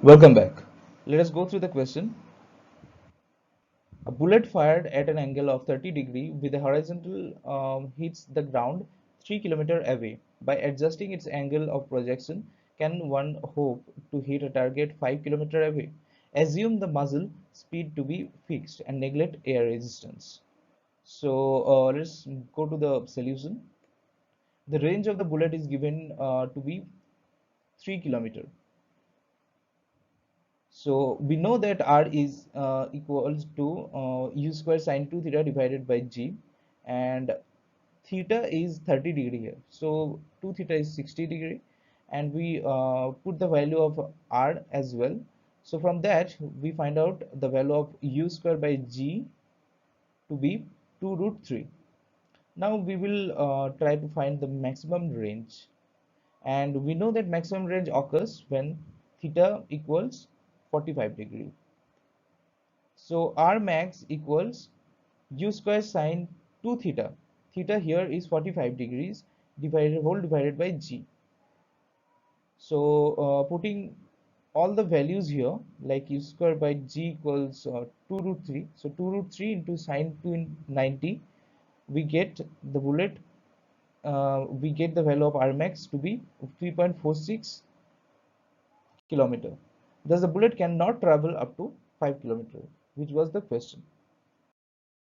Welcome back. Let us go through the question. A bullet fired at an angle of 30 degree with a horizontal hits the ground 3 km away. By adjusting its angle of projection, can one hope to hit a target 5 km away? Assume the muzzle speed to be fixed and neglect air resistance. So let's go to the solution. The range of the bullet is given to be 3 km. So we know that r is equals to u square sine 2 theta divided by g, and theta is 30 degree here. So 2 theta is 60 degree, and we put the value of r as well. So from that we find out the value of u square by g to be 2 root 3. Now we will try to find the maximum range, and we know that maximum range occurs when theta equals 45 degree. So R max equals u square sine 2 theta. Theta here is 45 degrees divided by g. So putting all the values here, like u square by g equals 2 root 3. So 2 root 3 into sine 2 in 90, we get the bullet. We get the value of R max to be 3.46 kilometer. Thus the bullet cannot travel up to 5 kilometer, which was the question.